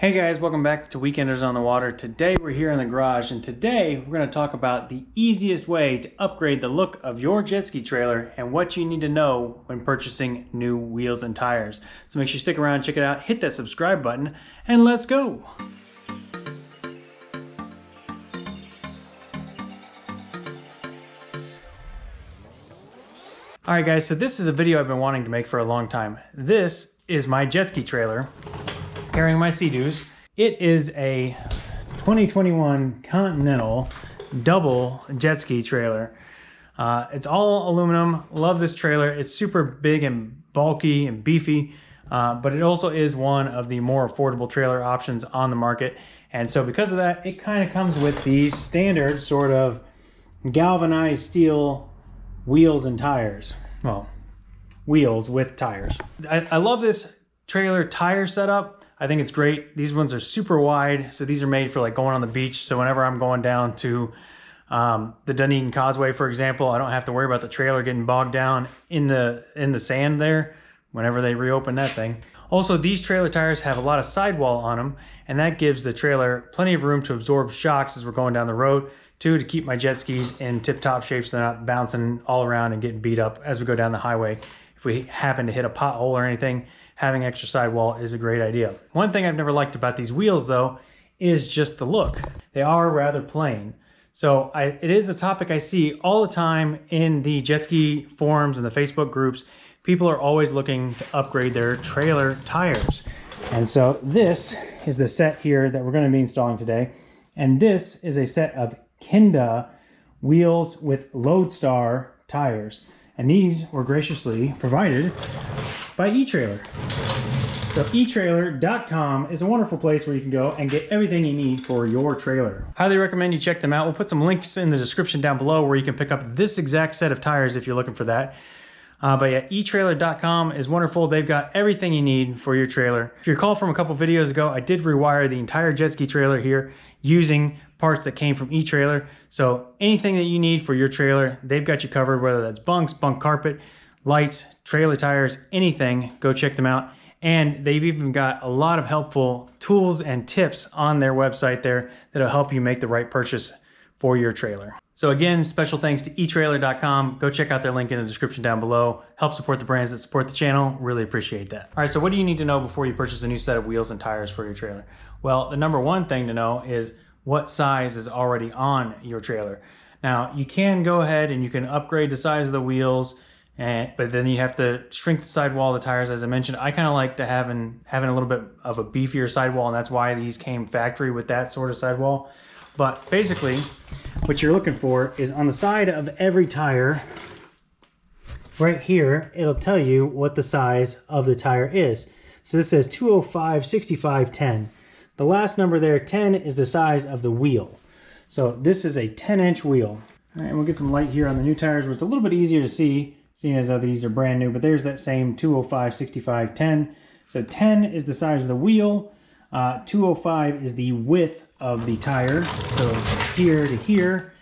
Hey guys, welcome back to Weekenders on the Water. Today we're here in the garage, and today we're going to talk about the easiest way to upgrade the look of your jet ski trailer and what you need to know when purchasing new wheels and tires. So make sure you stick around, check it out, hit that subscribe button, and let's go! Alright guys, so this is a video I've been wanting to make for a long time. This is my jet ski trailer carrying my Sea-Doos. It is a 2021 Continental double jet ski trailer. It's all aluminum. Love this trailer. It's super big and bulky and beefy, but it also is one of the more affordable trailer options on the market. And so because of that, it kind of comes with these standard sort of galvanized steel wheels and tires. Well, wheels with tires. I love this trailer tire setup. I think it's great. These ones are super wide, so these are made for like going on the beach. So whenever I'm going down to the Dunedin Causeway, for example, I don't have to worry about the trailer getting bogged down in the sand there whenever they reopen that thing. Also, these trailer tires have a lot of sidewall on them, and that gives the trailer plenty of room to absorb shocks as we're going down the road. Two, to keep my jet skis in tip-top shape so they're not bouncing all around and getting beat up as we go down the highway. If we happen to hit a pothole or anything, having extra sidewall is a great idea. One thing I've never liked about these wheels though is just the look. They are rather plain. So it is a topic I see all the time in the jet ski forums and the Facebook groups. People are always looking to upgrade their trailer tires. And so this is the set here that we're going to be installing today. And this is a set of Kenda wheels with Loadstar tires. And these were graciously provided by ETrailer. So ETrailer.com is a wonderful place where you can go and get everything you need for your trailer. Highly recommend you check them out. We'll put some links in the description down below where you can pick up this exact set of tires if you're looking for that. But yeah, ETrailer.com is wonderful. They've got everything you need for your trailer. If you recall from a couple videos ago, I did rewire the entire jet ski trailer here using parts that came from ETrailer. So anything that you need for your trailer, they've got you covered, whether that's bunks, bunk carpet, lights, trailer tires, anything. Go check them out. And they've even got a lot of helpful tools and tips on their website there that'll help you make the right purchase for your trailer. So again, special thanks to eTrailer.com. Go check out their link in the description down below. Help support the brands that support the channel. Really appreciate that. All right, so what do you need to know before you purchase a new set of wheels and tires for your trailer? Well, the number one thing to know is what size is already on your trailer. Now, you can go ahead and you can upgrade the size of the wheels, but then you have to shrink the sidewall of the tires. As I mentioned, I kind of like to having a little bit of a beefier sidewall, and that's why these came factory with that sort of sidewall. But basically, what you're looking for is on the side of every tire, right here, it'll tell you what the size of the tire is. So this says 205, 65, 10. The last number there, 10, is the size of the wheel. So this is a 10-inch wheel. All right, we'll get some light here on the new tires where it's a little bit easier to see, seeing as though these are brand new, but there's that same 205, 65, 10. So 10 is the size of the wheel. 205 is the width of the tire, so here to here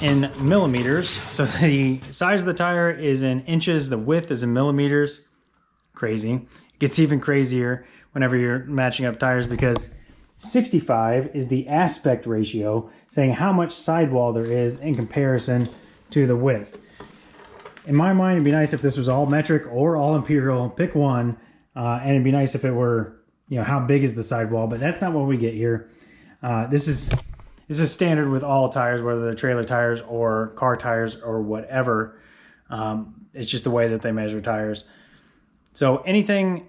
in millimeters. So the size of the tire is in inches, the width is in millimeters. Crazy. It gets even crazier whenever you're matching up tires because 65 is the aspect ratio, saying how much sidewall there is in comparison to the width. In my mind, it'd be nice if this was all metric or all imperial. Pick one, and it'd be nice if it were, you know, how big is the sidewall, but that's not what we get here. This is standard with all tires, whether they're trailer tires or car tires or whatever. It's just the way that they measure tires. So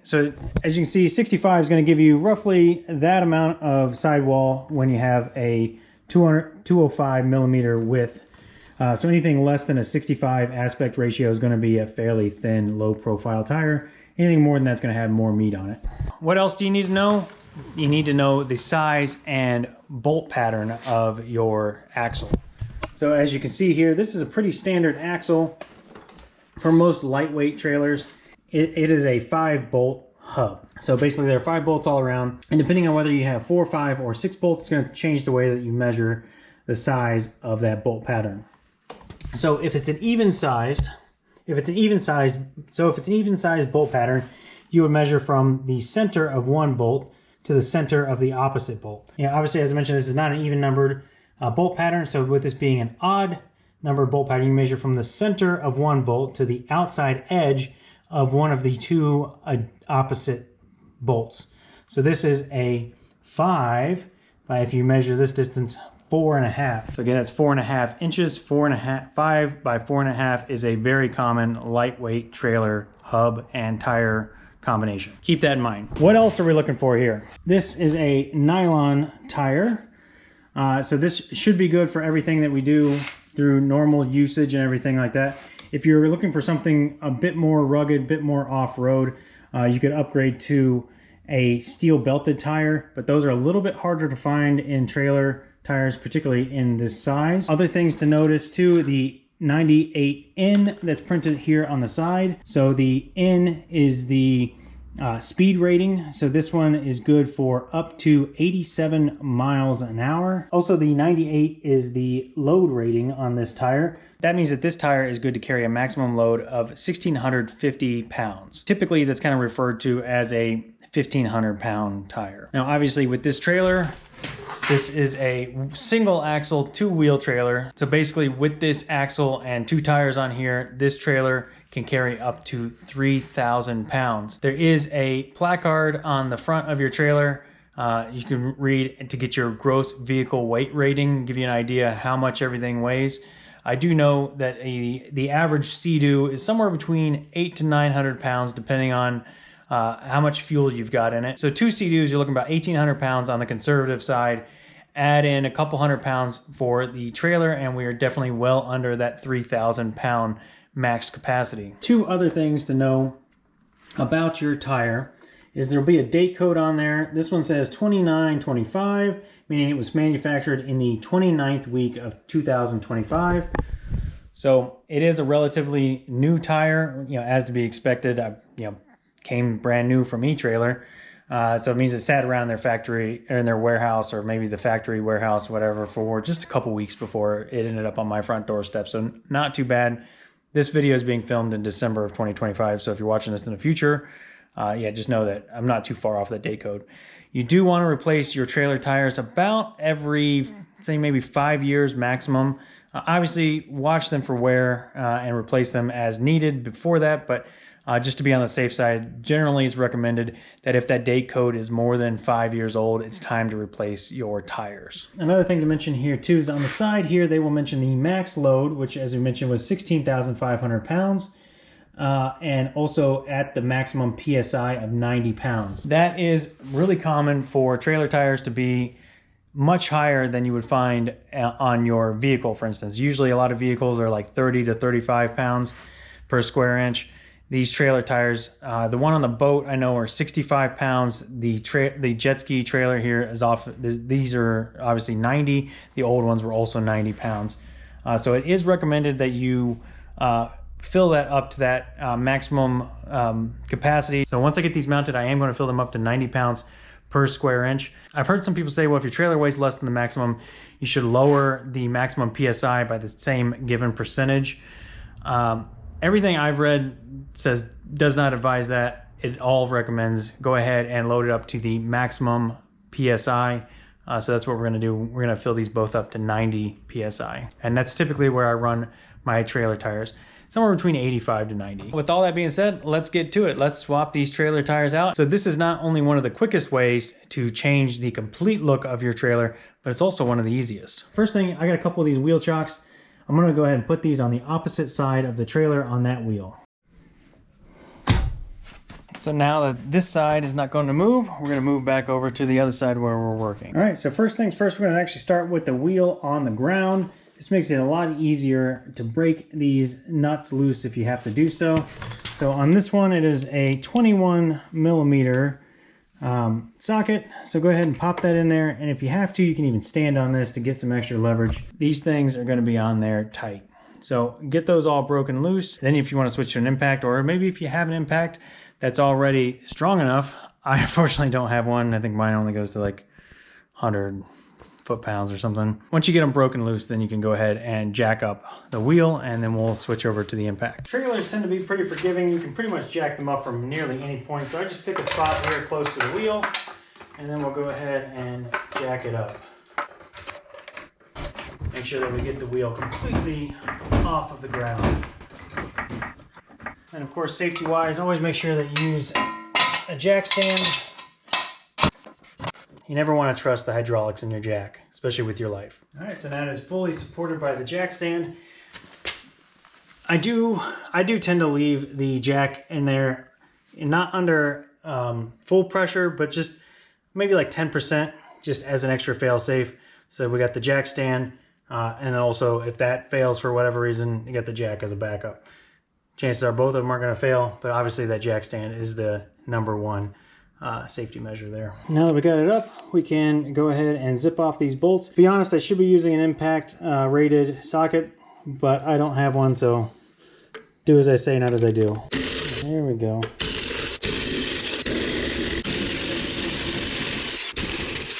so as you can see, 65 is going to give you roughly that amount of sidewall when you have a 205 millimeter width. So anything less than a 65 aspect ratio is going to be a fairly thin, low profile tire. Anything more than that's going to have more meat on it. What else do you need to know? You need to know the size and bolt pattern of your axle. So as you can see here, this is a pretty standard axle for most lightweight trailers. It is a 5-bolt hub. So basically there are 5 bolts all around, and depending on whether you have 4, 5, or 6 bolts, it's going to change the way that you measure the size of that bolt pattern. So if it's an even sized bolt pattern, you would measure from the center of one bolt to the center of the opposite bolt. You know, obviously, as I mentioned, this is not an even numbered bolt pattern, so with this being an odd number bolt pattern, you measure from the center of one bolt to the outside edge of one of the two opposite bolts. So this is a 5 by, if you measure this distance, 4.5. So again, that's 4.5 inches. 5 by 4.5 is a very common lightweight trailer hub and tire combination. Keep that in mind. What else are we looking for here? This is a nylon tire. So this should be good for everything that we do through normal usage and everything like that. If you're looking for something a bit more rugged, a bit more off-road, you could upgrade to a steel belted tire, but those are a little bit harder to find in trailer tires, particularly in this size. Other things to notice too, the 98N that's printed here on the side. So the N is the speed rating. So this one is good for up to 87 miles an hour. Also, the 98 is the load rating on this tire. That means that this tire is good to carry a maximum load of 1,650 pounds. Typically, that's kind of referred to as a 1,500 pound tire. Now, obviously with this trailer, this is a single axle, 2-wheel trailer. So basically with this axle and 2 tires on here, this trailer can carry up to 3,000 pounds. There is a placard on the front of your trailer. You can read to get your gross vehicle weight rating, give you an idea how much everything weighs. I do know that the average Sea-Doo is somewhere between 800 to 900 pounds, depending on how much fuel you've got in it. So 2 Sea-Doos, you're looking about 1,800 pounds on the conservative side. Add in a couple hundred pounds for the trailer, and we are definitely well under that 3,000 pound max capacity. 2 other things to know about your tire is there'll be a date code on there. This one says 2925, meaning it was manufactured in the 29th week of 2025. So it is a relatively new tire, you know, as to be expected. Came brand new from ETrailer. So it means it sat around their factory or in their warehouse, or maybe the factory warehouse, whatever, for just a couple weeks before it ended up on my front doorstep. So not too bad. This video is being filmed in December of 2025. So if you're watching this in the future, just know that I'm not too far off that date code. You do want to replace your trailer tires about every, say, maybe 5 years maximum. Obviously, watch them for wear and replace them as needed before that, but just to be on the safe side, generally it's recommended that if that date code is more than 5 years old, it's time to replace your tires. Another thing to mention here too is on the side here, they will mention the max load, which as we mentioned was 16,500 pounds. And also at the maximum PSI of 90 pounds. That is really common for trailer tires to be much higher than you would find on your vehicle, for instance. Usually a lot of vehicles are like 30 to 35 pounds per square inch. These trailer tires, the one on the boat I know are 65 pounds. The jet ski trailer here is off. These are obviously 90. The old ones were also 90 pounds. So it is recommended that you fill that up to that maximum capacity. So once I get these mounted, I am going to fill them up to 90 pounds per square inch. I've heard some people say, well, if your trailer weighs less than the maximum, you should lower the maximum PSI by the same given percentage. Everything I've read does not advise that. It all recommends go ahead and load it up to the maximum PSI. So that's what we're going to do. We're going to fill these both up to 90 PSI. And that's typically where I run my trailer tires, somewhere between 85 to 90. With all that being said, let's get to it. Let's swap these trailer tires out. So this is not only one of the quickest ways to change the complete look of your trailer, but it's also one of the easiest. First thing, I got a couple of these wheel chocks. I'm going to go ahead and put these on the opposite side of the trailer on that wheel. So now that this side is not going to move, we're going to move back over to the other side where we're working. All right, so first things first, we're going to actually start with the wheel on the ground. This makes it a lot easier to break these nuts loose if you have to do so. So on this one, it is a 21 millimeter socket. So go ahead and pop that in there. And if you have to, you can even stand on this to get some extra leverage. These things are going to be on there tight. So get those all broken loose. Then if you want to switch to an impact, or maybe if you have an impact that's already strong enough, I unfortunately don't have one. I think mine only goes to like 100 foot-pounds or something. Once you get them broken loose, then you can go ahead and jack up the wheel, and then we'll switch over to the impact. Trailers tend to be pretty forgiving. You can pretty much jack them up from nearly any point. So I just pick a spot here close to the wheel, and then we'll go ahead and jack it up. Make sure that we get the wheel completely off of the ground. And of course, safety-wise, always make sure that you use a jack stand. You never want to trust the hydraulics in your jack, especially with your life. All right, so now it is fully supported by the jack stand. I do tend to leave the jack in there, not under full pressure, but just maybe like 10%, just as an extra fail-safe. So we got the jack stand, and then also if that fails for whatever reason, you got the jack as a backup. Chances are both of them aren't going to fail, but obviously that jack stand is the #1 safety measure there. Now that we got it up, we can go ahead and zip off these bolts. To be honest, I should be using an impact rated socket, but I don't have one, so do as I say, not as I do. There we go.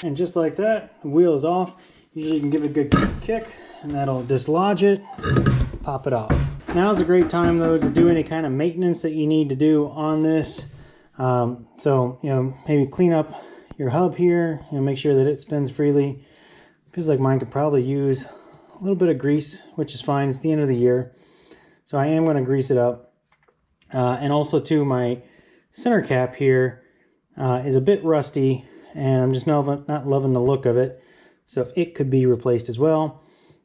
And just like that, the wheel is off. Usually you can give it a good kick, and that'll dislodge it, pop it off. Now's a great time though to do any kind of maintenance that you need to do on this. So, you know, maybe clean up your hub here, you know, make sure that it spins freely. Feels like mine could probably use a little bit of grease, which is fine. It's the end of the year. So I am going to grease it up. And also too, my center cap here is a bit rusty, and I'm just not loving the look of it. So it could be replaced as well.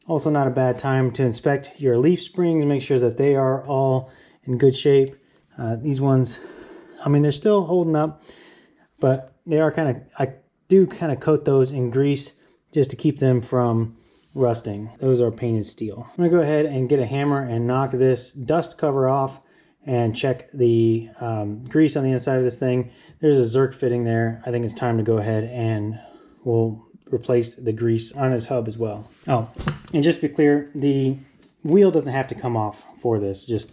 Also not a bad time to inspect your leaf springs, make sure that they are all in good shape. These ones, I mean, they're still holding up, but they are I do kind of coat those in grease just to keep them from rusting. Those are painted steel. I'm gonna go ahead and get a hammer and knock this dust cover off and check the grease on the inside of this thing. There's a Zerk fitting there. I think it's time to go ahead and we'll replace the grease on this hub as well. Oh, and just to be clear, the wheel doesn't have to come off for this. Just,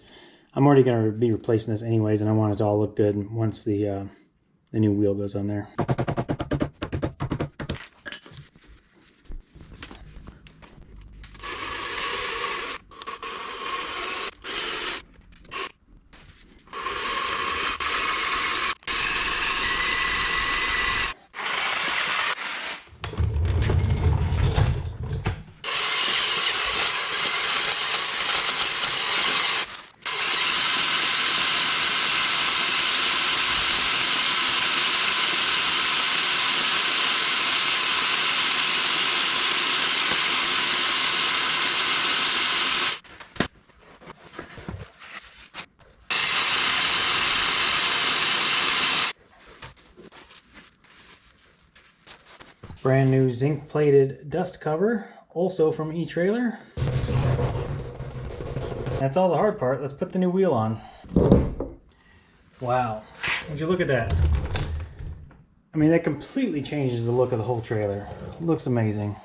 I'm already going to be replacing this anyways, and I want it to all look good once the new wheel goes on there. Brand new zinc plated dust cover, also from ETrailer. That's all the hard part. Let's put the new wheel on. Wow, would you look at that? I mean, that completely changes the look of the whole trailer. It looks amazing.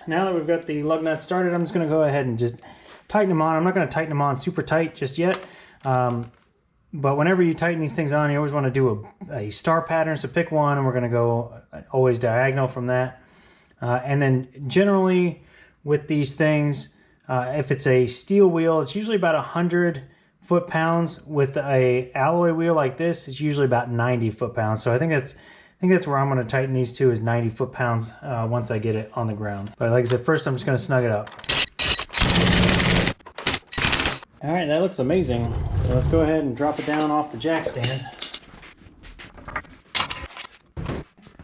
Now that we've got the lug nuts started, I'm just going to go ahead and just tighten them on. I'm not going to tighten them on super tight just yet. But whenever you tighten these things on, you always want to do a star pattern. So pick one, and we're going to go always diagonal from that. And then generally with these things, if it's a steel wheel, it's usually about 100 foot-pounds. With a alloy wheel like this, it's usually about 90 foot-pounds. So I think that's where I'm going to tighten these two, is 90 foot-pounds once I get it on the ground. But like I said, first I'm just going to snug it up. All right, that looks amazing. So let's go ahead and drop it down off the jack stand.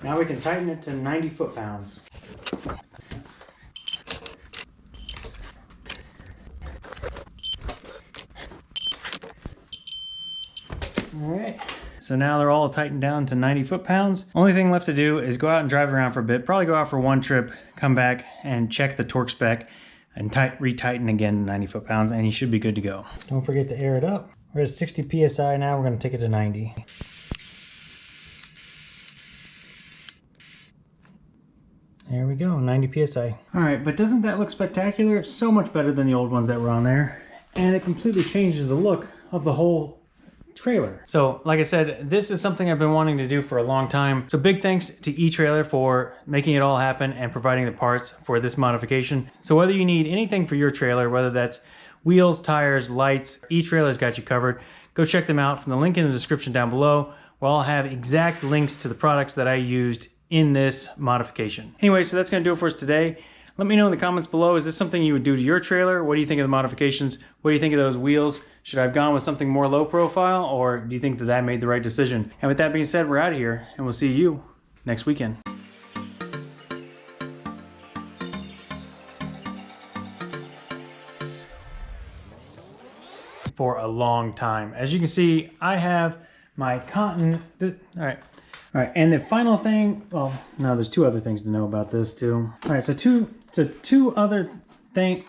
Now we can tighten it to 90 foot-pounds. All right, so now they're all tightened down to 90 foot-pounds. Only thing left to do is go out and drive around for a bit, probably go out for one trip, come back and check the torque spec, and retighten again to 90 foot-pounds, and you should be good to go. Don't forget to air it up. We're at 60 psi now, we're going to take it to 90. There we go, 90 psi. All right, but doesn't that look spectacular? It's so much better than the old ones that were on there, and it completely changes the look of the whole trailer. So like I said, this is something I've been wanting to do for a long time. So big thanks to ETrailer for making it all happen and providing the parts for this modification. So whether you need anything for your trailer, whether that's wheels, tires, lights, ETrailer's got you covered. go check them out from the link in the description down below, where I'll have exact links to the products that I used in this modification. Anyway, so that's gonna do it for us today. Let me know in the comments below, is this something you would do to your trailer? What do you think of the modifications? What do you think of those wheels? Should I have gone with something more low profile, or do you think that that made the right decision? And with that being said, we're out of here, and we'll see you next weekend. For a long time. As you can see, I have my cotton. All right, and the final thing, well, no, there's two other things to know about this too. All right, so two other things.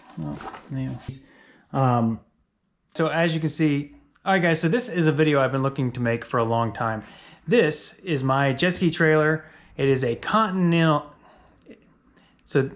So as you can see, all right guys, so this is a video I've been looking to make for a long time. This is my jet ski trailer. It is a Continental. So